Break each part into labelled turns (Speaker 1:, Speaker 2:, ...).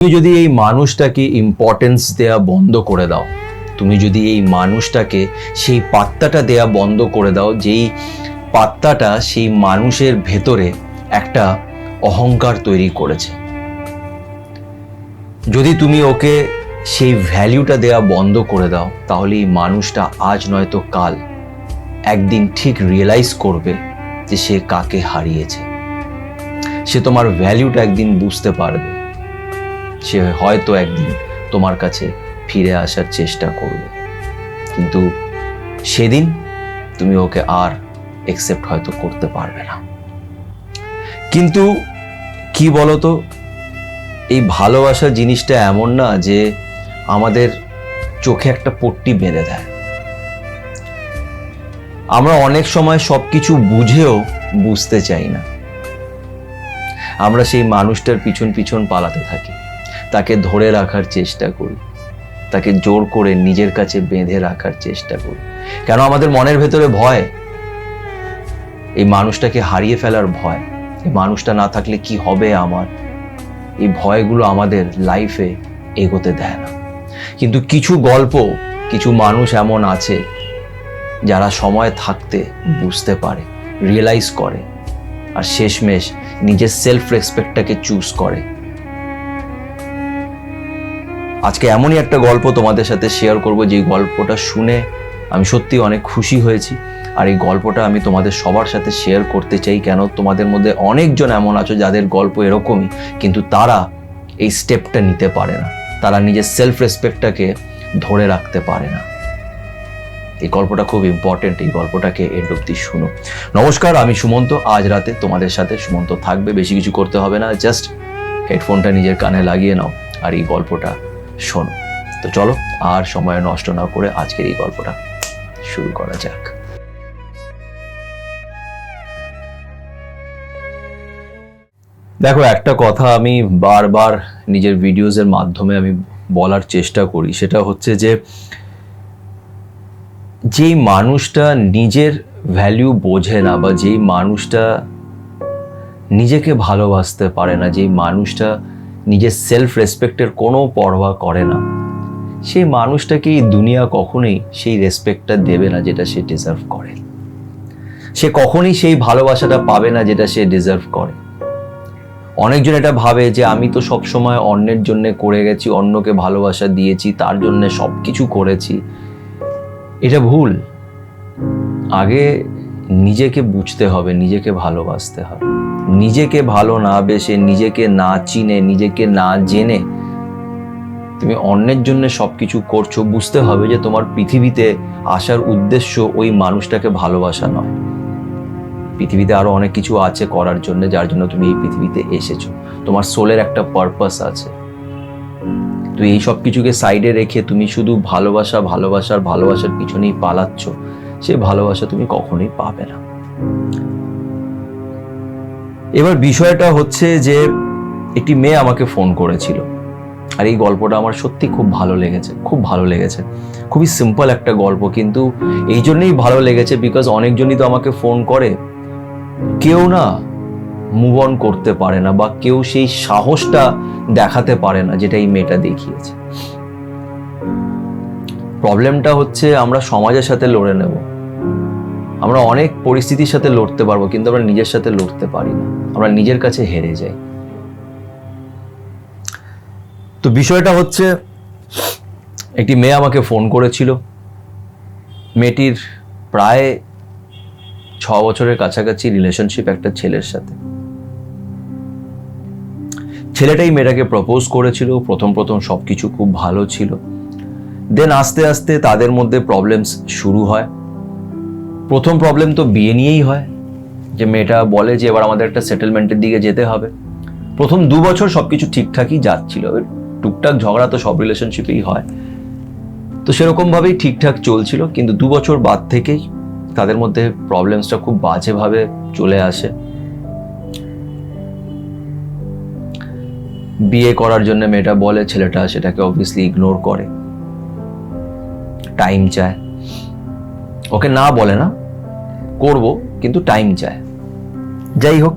Speaker 1: তুমি যদি এই মানুষটাকে ইম্পর্টেন্স দেয়া বন্ধ করে দাও, তুমি যদি এই মানুষটাকে সেই পাত্তাটা দেয়া বন্ধ করে দাও, যেই পাত্তাটা সেই মানুষের ভেতরে একটা অহংকার তৈরি করেছে, যদি তুমি ওকে সেই ভ্যালুটা দেয়া বন্ধ করে দাও, তাহলে এই মানুষটা আজ নয়তো কাল একদিন ঠিক রিয়েলাইজ করবে যে সে কাকে হারিয়েছে। সে তোমার ভ্যালুটা একদিন বুঝতে পারবে, সে হয়তো একদিন তোমার কাছে ফিরে আসার চেষ্টা করবে, কিন্তু সেদিন তুমি ওকে আর অ্যাকসেপ্ট হয়তো করতে পারবে না। কিন্তু কি বলতো, এই ভালোবাসা জিনিসটা এমন না যে আমাদের চোখে একটা পট্টি বেঁধে দেয়। আমরা অনেক সময় সবকিছু বুঝেও বুঝতে চাই না, আমরা সেই মানুষটার পিছন পিছন পালাতে থাকি, তাকে ধরে রাখার চেষ্টা করি, তাকে জোর করে নিজের কাছে বেঁধে রাখার চেষ্টা করি। কেন? আমাদের মনের ভেতরে ভয়, এই মানুষটাকে হারিয়ে ফেলার ভয়, এই মানুষটা না থাকলে কি হবে আমার। এই ভয়গুলো আমাদের লাইফে এগোতে দেয় না। কিন্তু কিছু গল্প, কিছু মানুষ এমন আছে যারা সময় থাকতে বুঝতে পারে, রিয়েলাইজ করে, আর শেষমেশ নিজের সেলফ রেসপেক্টটাকে চুজ করে। আজকে এমনই একটা গল্প তোমাদের সাথে শেয়ার করব, যে গল্পটা শুনে আমি সত্যি অনেক খুশি হয়েছি। আর এই গল্পটা আমি তোমাদের সবার সাথে শেয়ার করতে চাই। কেন? তোমাদের মধ্যে অনেকজন এমন আছো যাদের গল্প এরকমই, কিন্তু তারা এই স্টেপটা নিতে পারে না, তারা নিজের সেলফ রেসপেক্টটাকে ধরে রাখতে পারে না। এই গল্পটা খুব ইম্পর্টেন্ট, এই গল্পটাকে এন্ড অবধি শুনো। নমস্কার, আমি সুমন্ত। আজ রাতে তোমাদের সাথে সুমন্ত থাকবে, বেশি কিছু করতে হবে না, জাস্ট হেডফোনটা নিজের কানে লাগিয়ে নাও আর এই গল্পটা শোনো। তো চলো আর সময় নষ্ট না করে আজকের এই গল্পটা শুরু করা যাক। দেখো, একটা কথা আমি বারবার নিজের ভিডিওজের মাধ্যমে আমি বলার চেষ্টা করি, সেটা হচ্ছে যে যেই মানুষটা নিজের ভ্যালু বোঝে না, বা যেই মানুষটা নিজেকে ভালোবাসতে পারে না, যেই মানুষটা নিজের সেলফ রেসপেক্টের কোনো পরোয়া করে না, সেই মানুষটাকে এই দুনিয়া কখনোই সেই রেসপেক্টটা দেবে না যেটা সে ডিজার্ভ করে। সে কখনোই সেই ভালোবাসাটা পাবে না যেটা সে ডিজার্ভ করে। অনেকজন এটা ভাবে যে আমি তো সবসময় অন্যের জন্য করে গেছি, অন্যকে ভালোবাসা দিয়েছি, তার জন্য সব কিছু করেছি। এটা ভুল। আগে নিজেকে বুঝতে হবে, নিজেকে ভালোবাসতে হবে। নিজেকে ভালো না বেসে, নিজেকে না চিনে, নিজেকে না জেনে তুমি অন্যের জন্য সবকিছু করছো, বুঝতে হবে যে তোমার পৃথিবীতে আসার উদ্দেশ্য ওই মানুষটাকে ভালোবাসা নয়। পৃথিবীতে আরো অনেক কিছু আছে করার জন্য, যার জন্য তুমি এই পৃথিবীতে এসেছো। তোমার সোলের একটা পারপাস আছে। তুই এই সব কিছুকে সাইডে রেখে তুমি শুধু ভালোবাসার পিছনেই পালাচ্ছ, সে ভালোবাসা তুমি কখনোই পাবে না। এবার বিষয়টা হচ্ছে যে একটি মেয়ে আমাকে ফোন করেছিল, আর এই গল্পটা আমার সত্যি খুব ভালো লেগেছে। খুবই সিম্পল একটা গল্প, কিন্তু এই জন্যই ভালো লেগেছে বিকজ অনেকজনই তো আমাকে ফোন করে, কেউ না মুভ অন করতে পারে না, বা কেউ সেই সাহসটা দেখাতে পারে না যেটা এই মেয়েটা দেখিয়েছে। প্রবলেমটা হচ্ছে আমরা সমাজের সাথে লড়ে নেব, আমরা অনেক পরিস্থিতির সাথে লড়তে পারবো, কিন্তু আমরা নিজের সাথে লড়তে পারি না, আমরা নিজের কাছে হেরে যাই। তো বিষয়টা হচ্ছে, একটি মেয়ে আমাকে ফোন করেছিল। মেয়েটির প্রায় 6 বছরের কাছাকাছি রিলেশনশিপ একটা ছেলের সাথে। ছেলেটাই মেয়েটাকে প্রপোজ করেছিল। প্রথম সবকিছু খুব ভালো ছিল, দেন আস্তে আস্তে তাদের মধ্যে প্রবলেমস শুরু হয়। প্রথম প্রবলেম তো বিয়ে নিয়েই হয়, যে মেয়েটা বলে যে এবার আমাদের একটা সেটেলমেন্টের দিকে যেতে হবে। প্রথম 2 বছর সবকিছু ঠিকঠাকই যাচ্ছিল, টুকটাক ঝগড়া তো সব রিলেশনশিপেই হয়, তো সেরকম ভাবেই ঠিকঠাক চলছিল। কিন্তু 2 বছর বাদ থেকেই তাদের মধ্যে প্রবলেমসটা খুব বাজেভাবে চলে আসে। বিয়ে করার জন্য মেয়েটা বলে, ছেলেটা সেটাকে অবভিয়াসলি ইগনোর করে, টাইম চায়। ওকে না বলে না, করব, কিন্তু টাইম চায়। যাই হোক,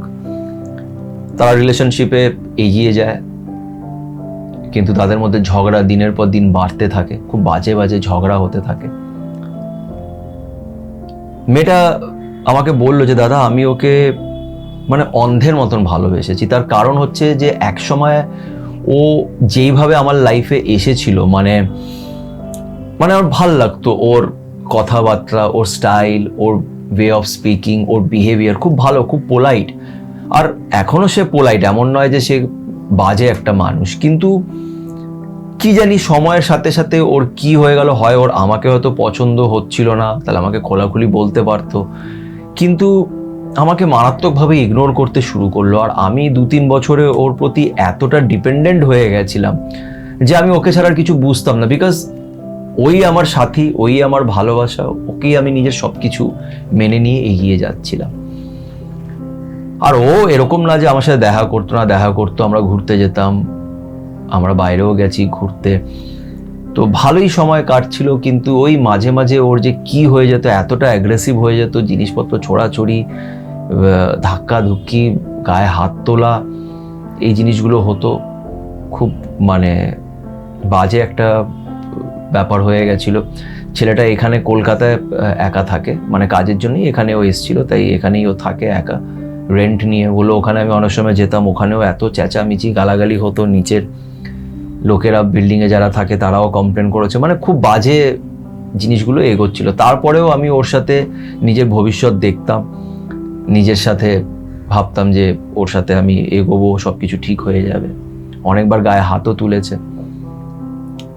Speaker 1: তারা রিলেশনশিপে এগিয়ে যায়। কিন্তু তাদের মধ্যে ঝগড়া দিনের পর দিন বাড়তে থাকে, খুব বাজে বাজে ঝগড়া হতে থাকে। মেয়েটা আমাকে বললো যে দাদা আমি ওকে মানে অন্ধের মতন ভালোবেসেছি। তার কারণ হচ্ছে যে এক সময় ও যেইভাবে আমার লাইফে এসেছিল, মানে আমার ভাল লাগতো ওর কথাবার্তা, ওর স্টাইল, ওর ওয়ে অফ স্পিকিং, ওর বিহেভিয়ার খুব ভালো, খুব পোলাইট। আর এখনো সে পোলাইট, এমন নয় যে সে বাজে একটা মানুষ। কিন্তু কি জানি সময়ের সাথে সাথে ওর কি হয়ে গেল, হয় ওর আমাকে হয়তো পছন্দ হচ্ছিল না, তাহলে আমাকে খোলাখুলি বলতে পারতো, কিন্তু আমাকে মারাত্মকভাবে ইগনোর করতে শুরু করলো। আর আমি 2-3 বছরে ওর প্রতি এতটা ডিপেন্ডেন্ট হয়ে গেছিলাম যে আমি ওকে ছাড়া আর কিছু বুঝতাম না। বিকজ ওই আমার সাথী, ওই আমার ভালোবাসা, ওকেই আমি নিজের সবকিছু মেনে নিয়ে এগিয়ে যাচ্ছিলাম। আর ও এরকম না যে আমার সাথে দেখা করতো না, দেখা করতো, আমরা ঘুরতে যেতাম, আমরা বাইরেও গেছি ঘুরতে, তো ভালোই সময় কাটছিল। কিন্তু ওই মাঝে মাঝে ওর যে কি হয়ে যেত, এতটা অ্যাগ্রেসিভ হয়ে যেত, জিনিসপত্র ছোড়াছড়ি, ধাক্কা ধুক্কি, গায়ে হাত তোলা, এই জিনিসগুলো হতো। খুব মানে বাজে একটা ব্যাপার হয়ে গেছিল। ছেলেটা এখানে কলকাতায় একা থাকে, মানে কাজের জন্যই এখানে ও এসেছিল, তাই এখানেই ও থাকে একা, রেন্ট নিয়ে। বলো ওখানে আমি অনেক সময় যেতাম, ওখানেও এত চেঁচামেচি গালাগালি হতো, নিচের লোকেরা বিল্ডিংয়ে যারা থাকে তারাও কমপ্লেন করেছে, মানে খুব বাজে জিনিসগুলো এগোচ্ছিল। তারপরেও আমি ওর সাথে নিজের ভবিষ্যৎ দেখতাম, নিজের সাথে ভাবতাম যে ওর সাথে আমি এগোবো, সব কিছু ঠিক হয়ে যাবে। অনেকবার গায়ে হাতও তুলেছে।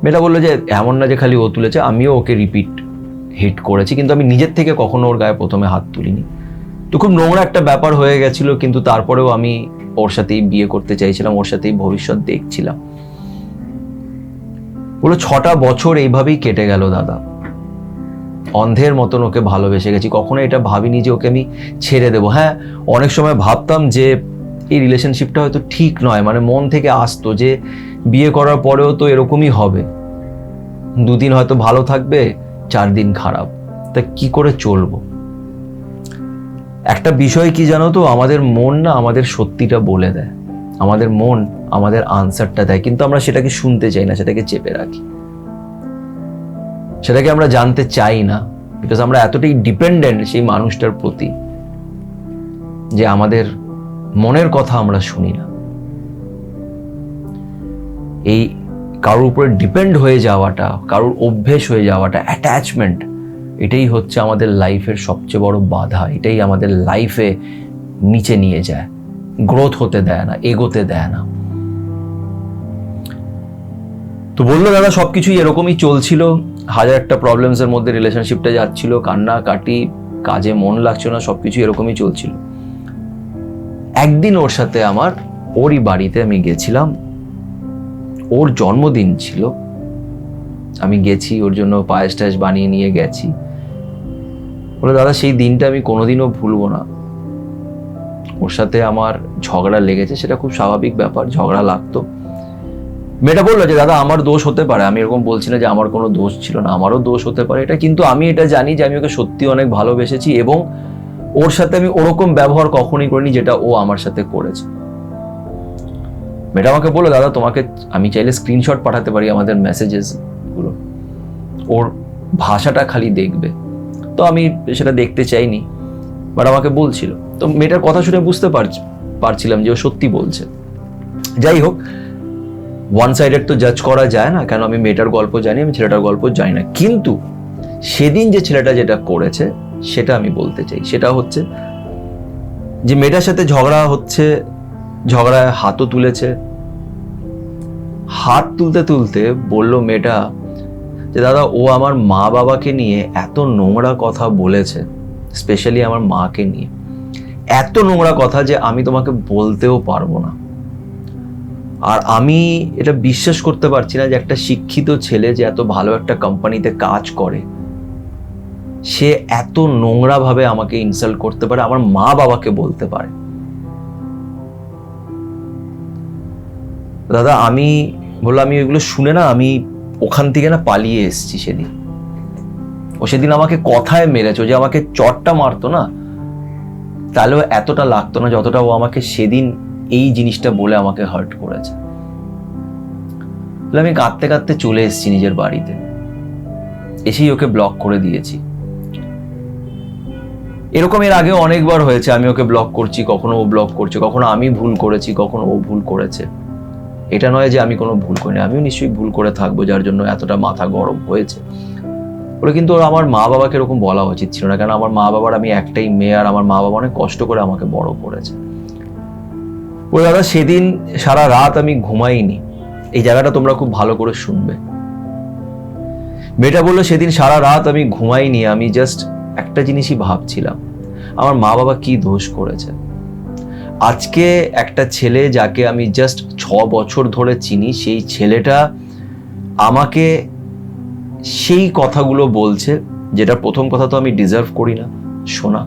Speaker 1: মেয়েটা বললো যে এমন না যে খালি ও তুলেছে, আমিও ওকে রিপিট হিট করেছি, কিন্তু আমি নিজের থেকে কখনো ওর গায়ে প্রথমে হাত তুলিনি। তো খুব নোংরা একটা ব্যাপার হয়ে গেছিল, কিন্তু তারপরেও আমি ওর সাথেই বিয়ে করতে চাইছিলাম, ওর সাথেই ভবিষ্যৎ দেখছিলাম। বলো 6টা বছর এইভাবেই কেটে গেল দাদা, অন্ধের মতন ওকে ভালোবেসে গেছি। কখনো এটা ভাবিনি যে ওকে আমি ছেড়ে দেবো। হ্যাঁ, অনেক সময় ভাবতাম যে এই রিলেশনশিপটা হয়তো ঠিক নয়, মানে মন থেকে আসতো যে বিয়ে করার পরেও তো এরকমই হবে, 2 দিন হয়তো ভালো থাকবে, 4 দিন খারাপ, তা কি করে চলবো। একটা বিষয় কি জানো তো, আমাদের মন না আমাদের সত্যিটা বলে দেয়, আমাদের মন আমাদের আনসারটা দেয়, কিন্তু আমরা সেটাকে শুনতে চাই না, সেটাকে চেপে রাখি, সেটাকে আমরা জানতে চাই না, বিকজ আমরা এতটাই ডিপেন্ডেন্ট সেই মানুষটার প্রতি যে আমাদের মনের কথা আমরা শুনি না। এই কারোর উপরে ডিপেন্ড হয়ে যাওয়াটা, কারোর অভ্যেস হয়ে যাওয়াটা, অ্যাটাচমেন্ট, এটাই হচ্ছে আমাদের লাইফের সবচেয়ে বড় বাধা। এটাই আমাদের লাইফে নিচে নিয়ে যায়, গ্রোথ হতে দেয় না, এগোতে দেয় না। তো বললো দাদা সবকিছুই এরকমই চলছিল, হাজার একটা প্রবলেমস এর মধ্যে রিলেশনশিপটা যাচ্ছিল, কান্না কাটি, কাজে মন লাগছিল না, সবকিছু এরকমই চলছিল। একদিন ওর সাথে আমার ওরই বাড়িতে আমি গেছিলাম, ওর জন্মদিন ছিল, আমি গেছি, ওর জন্য পায়েস টায়েস বানিয়ে নিয়ে গেছি। বলে দাদা সেই দিনটা আমি কোনোদিনও ভুলবো না। ওর সাথে আমার ঝগড়া লেগেছে, সেটা খুব স্বাভাবিক ব্যাপার, ঝগড়া লাগতো। মেয়েটা বললো যে দাদা আমার দোষ হতে পারে, আমি এরকম বলছি না যে আমার কোনো দোষ ছিল না, আমারও দোষ হতে পারে এটা, কিন্তু আমি এটা জানি যে আমি ওকে সত্যি অনেক ভালোবেসেছি এবং ওর সাথে আমি ওরকম ব্যবহার কখনই করিনি যেটা ও আমার সাথে করেছে। মেয়েটা আমাকে বললো দাদা তোমাকে আমি চাইলে স্ক্রিনশট পাঠাতে পারি আমাদের মেসেজেস গুলো, ওর ভাষাটা খালি দেখবে। তো আমি সেটা দেখতে চাইনি, বাট আমাকে বলছিল। তো মেয়েটার কথা শুনে বুঝতে পারছিলাম যে ও সত্যি বলছে। যাই হোক, ওয়ান সাইডেড তো জাজ করা যায় না, কেন আমি মেয়েটার গল্প জানি, আমি ছেলেটার গল্প জানি না। কিন্তু সেদিন যে ছেলেটা যেটা করেছে সেটা আমি বলতে চাই। সেটা হচ্ছে যে মেয়েটার সাথে ঝগড়া হচ্ছে, ঝগড়ায় হাতও তুলেছে। হাত তুলতে তুলতে বললো মেয়েটা যে দাদা ও আমার মা বাবাকে নিয়ে এত নোংরা কথা বলেছে, স্পেশালি আমার মাকে নিয়ে এত নোংরা কথা যে আমি তোমাকে বলতেও পারবো না। আর আমি এটা বিশ্বাস করতে পারছি না যে একটা শিক্ষিত ছেলে যে এত ভালো একটা কোম্পানিতে কাজ করে, সে এত নোংরা ভাবে আমাকে ইনসাল্ট করতে পারে, আমার মা বাবাকে বলতে পারে। দাদা আমি বললাম, আমি এগুলো শুনে না আমি ওখান থেকে না পালিয়ে এসেছি সেদিন। ও সেদিন আমাকে কথায় মেরেছে, যে আমাকে চটটা মারতো না তাহলেও এতটা লাগতো না যতটা ও আমাকে সেদিন এই জিনিসটা বলে আমাকে হার্ট করেছে। বলে আমি কাঁদতে কাঁদতে চলে এসেছি নিজের বাড়িতে, এসেই ওকে ব্লক করে দিয়েছি। এরকম এর আগে অনেকবার হয়েছে, আমি ওকে ব্লক করছি, কখনো ও ব্লক করছে, কখনো আমি ভুল করেছি, কখনো ও ভুল করেছে। এটা নয় যে আমি কোনো ভুল করিনি, আমিও নিশ্চয়ই ভুল করে থাকবো যার জন্য এতটা মাথা গরম হয়েছে। ওরা কিন্তু আমার মা বাবাকে এরকম বলা উচিত ছিল না, কারণ আমার মা বাবার আমি একটাই মেয়ে, আর আমার মা বাবা অনেক কষ্ট করে আমাকে বড় করেছে। ওই দাদা সেদিন সারা রাত আমি ঘুমাইনি, এই জায়গাটা তোমরা খুব ভালো করে শুনবে। মেয়েটা বললো সেদিন সারা রাত আমি ঘুমাইনি, আমি জাস্ট একটা জিনিসই ভাবছিলাম, আমার মা বাবা কি দোষ করেছে। আজকে একটা ছেলে যাকে আমি জাস্ট 6 বছর ধরে চিনি, সেই ছেলেটা আমাকে সেই কথাগুলো বলছে, যেটা প্রথম কথা তো আমি ডিজার্ভ করি না শোনা,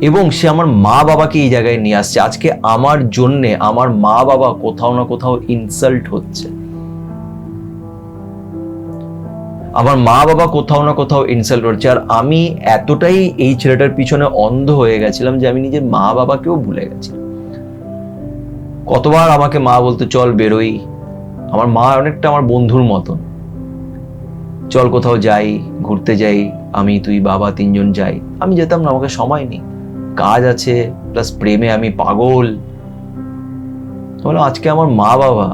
Speaker 1: এবং সে আমার মা বাবাকে এই জায়গায় নিয়ে আসছে। আজকে আমার জন্যে আমার মা বাবা কোথাও না কোথাও ইনসাল্ট হচ্ছে, আমার মা বাবা কোথাও না কোথাও ইনসাল্ট হচ্ছে। আর আমি এতটাই এই ছেলেটার পিছনে অন্ধ হয়ে গেছিলাম যে আমি নিজের মা বাবাকেও ভুলে গেছি। কতবার আমাকে মা বলতো চল বেরোই, আমার মা অনেকটা আমার বন্ধুর মতন, চল কোথাও যাই, ঘুরতে যাই, আমি তুই বাবা 3 জন যাই। আমি যেতাম না, আমাকে সময় নেই, কাজ আছে, প্লাস প্রেমে আমি পাগল। বললাম আজকে আমার মা বাবা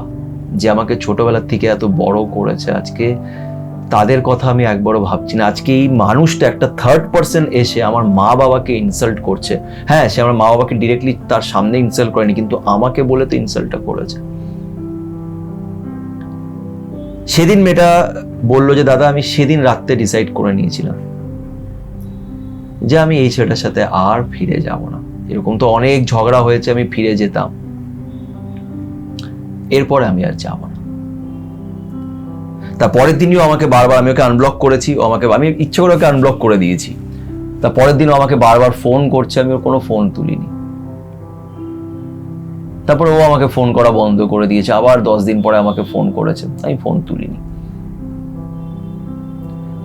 Speaker 1: যে আমাকে ছোটবেলার থেকে এত বড় করেছে, আজকে তাদের কথা আমি একবারও ভাবছি না। আজকে এই মানুষটা একটা থার্ড পার্সন এসে আমার মা বাবাকে ইনসাল্ট করছে। হ্যাঁ, সে আমার মা বাবাকে ডিরেক্টলি তার সামনে ইনসাল্ট করেনি, কিন্তু আমাকে বলে তো ইনসাল্টটা করেছে। সেদিন মেয়েটা বললো যে দাদা আমি সেদিন রাত্রে ডিসাইড করে নিয়েছিলাম যে আমি এই ছেলেটার সাথে আর ফিরে যাব না। এরকম তো অনেক ঝগড়া হয়েছে, আমি ফিরে যেতাম, এরপরে আমি আর যাব না। তার পরের দিনও আমাকে বারবার, আমি ওকে আনব্লক করেছি, আমি ইচ্ছে করে ওকে আনব্লক করে দিয়েছি। তার পরের দিনও আমাকে বারবার ফোন করছে, আমি ওর কোনো ফোন তুলিনি। তারপরে ও আমাকে ফোন করা বন্ধ করে দিয়েছে, আবার 10 দিন পরে আমাকে ফোন করেছে, আমি ফোন তুলিনি।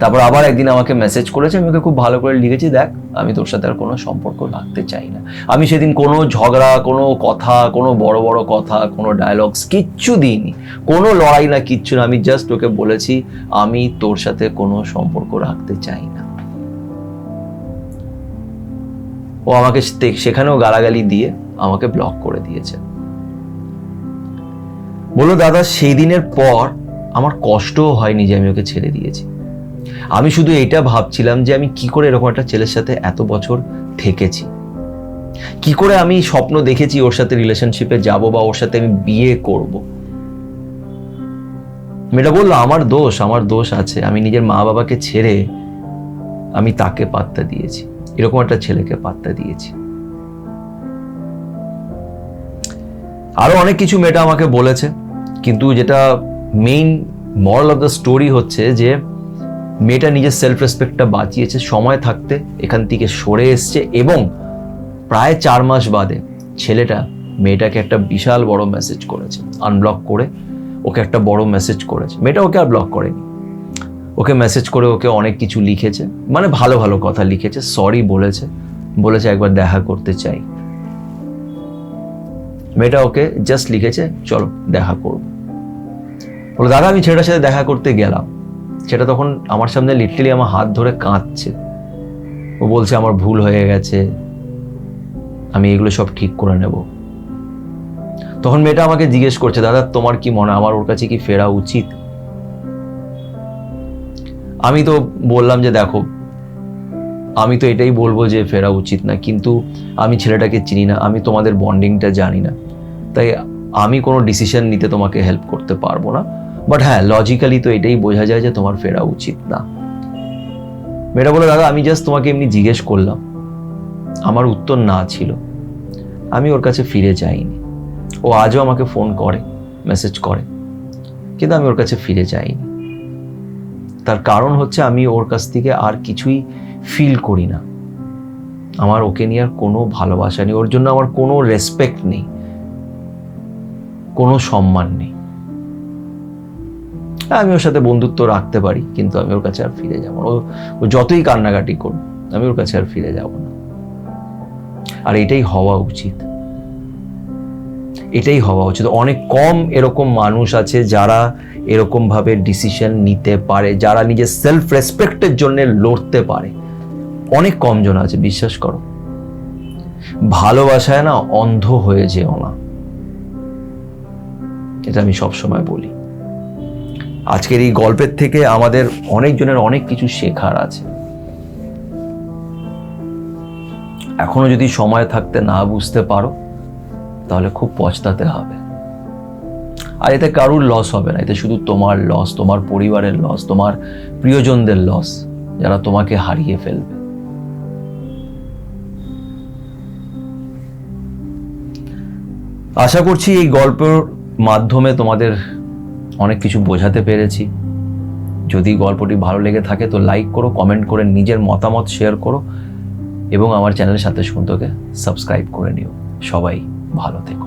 Speaker 1: তারপর আবার একদিন আমাকে মেসেজ করেছে, আমি ওকে খুব ভালো করে লিখেছি, দেখ আমি তোর সাথে আর কোনো সম্পর্ক রাখতে চাই না। আমি সেদিন কোনো ঝগড়া, কোনো কথা, কোনো বড় বড় কথা, কোনো ডায়লগস কিচ্ছু দিইনি, কোনো লড়াই না, কিচ্ছু না। আমি জাস্ট ওকে বলেছি আমি তোর সাথে কোনো সম্পর্ক রাখতে চাই না। ও আমাকে সেখানেও গালাগালি দিয়ে আমাকে ব্লক করে দিয়েছে। বললো দাদা সেই দিনের পর আমার কষ্টও হয়নি যে আমি ওকে ছেড়ে দিয়েছি। আমি শুধু এটা ভাবছিলাম যে আমি কি করে এরকম একটা ছেলের সাথে এত বছর থেকেছি, কি করে আমি স্বপ্ন দেখেছি ওর সাথে রিলেশনশিপে যাব বা ওর সাথে আমি বিয়ে করব। মেয়েটা বললো আমার দোষ আছে, আমি নিজের মা বাবাকে ছেড়ে আমি তাকে পাত্তা দিয়েছি, এরকম একটা ছেলেকে পাত্তা দিয়েছি। আরো অনেক কিছু মেয়েটা আমাকে বলেছে, কিন্তু যেটা main moral of the story হচ্ছে যে মেয়েটা নিজের সেলফ রেসপেক্টটা বাঁচিয়েছে, সময় থাকতে এখান থেকে সরে এসছে, এবং প্রায় 4 মাস বাদে ছেলেটা মেয়েটাকে একটা বিশাল বড় মেসেজ করেছে, আনব্লক করে ওকে একটা বড় মেসেজ করেছে। মেয়েটা ওকে আর ব্লক করেনি, ওকে মেসেজ করে ওকে অনেক কিছু লিখেছে, মানে ভালো ভালো কথা লিখেছে, সরি বলেছে একবার দেখা করতে চাই। মেয়েটা ওকে জাস্ট লিখেছে চলো দেখা করবো। বলে দাদা আমি ছেলেটার সাথে দেখা করতে গেলাম, সেটা তখন আমার সামনে লিটারালি আমার হাত ধরে কাঁদছে, ও বলছে আমার ভুল হয়ে গেছে, আমি এগুলো সব ঠিক করে নেব। তখন মেয়েটা আমাকে জিজ্ঞেস করছে দাদা তোমার কি মনে হয় আমার ওর কাছে কি ফেরা উচিত? আমি তো বললাম যে দেখো আমি তো এটাই বলবো যে ফেরা উচিত না, কিন্তু আমি ছেলেটাকে চিনি না, আমি তোমাদের বন্ডিংটা জানি না, তাই আমি কোনো ডিসিশন নিতে তোমাকে হেল্প করতে পারবো না। বাট হ্যাঁ লজিক্যালি তো এটাই বোঝা যায় যে তোমার ফেরা উচিত না। মেয়েটা বলে দাদা আমি জাস্ট তোমাকে এমনি জিজ্ঞেস করলাম, আমার উত্তর না ছিল, আমি ওর কাছে ফিরে যাইনি। ও আজও আমাকে ফোন করে, মেসেজ করে, কিন্তু আমি ওর কাছে ফিরে যাইনি। তার কারণ হচ্ছে আমি ওর কাছ থেকে আর কিছুই ফিল করি না, আমার ওকে নিয়ে আর কোনো ভালোবাসা নেই, ওর জন্য আমার কোনো রেসপেক্ট নেই, কোনো সম্মান নেই। আমি ওর সাথে বন্ধুত্ব রাখতে পারি, কিন্তু আমি ওর কাছে আর ফিরে যাবো না। ও যতই কান্নাকাটি করুক আমি ওর কাছে আর ফিরে যাব না, আর এটাই হওয়া উচিত। এটাই হওয়া উচিত। অনেক কম এরকম মানুষ আছে যারা এরকমভাবে ডিসিশন নিতে পারে, যারা নিজের সেলফ রেসপেক্টের জন্য লড়তে পারে। অনেক কম জন আছে, বিশ্বাস করো। ভালোবাসায় না অন্ধ হয়ে যেও না, এটা আমি সবসময় বলি। আজকের এই গল্পের থেকে আমাদের অনেকজনের অনেক কিছু শেখার আছে। এখনো যদি সময় থাকতে না বুঝতে পারো তাহলে খুব পস্তাতে হবে। আর এতে কারুর লস হবে না, এতে শুধু তোমার লস, তোমার পরিবারের লস, তোমার প্রিয়জনদের লস, যারা তোমাকে হারিয়ে ফেলবে। আশা করছি এই গল্পের মাধ্যমে তোমাদের অনেক কিছু বোঝাতে পেরেছি। যদি গল্পটি ভালো লেগে থাকে তো লাইক করো, কমেন্ট করে নিজের মতামত শেয়ার করো এবং আমার চ্যানেলের সাথে সন্তকে সাবস্ক্রাইব করে নিও। সবাই ভালো থেকো।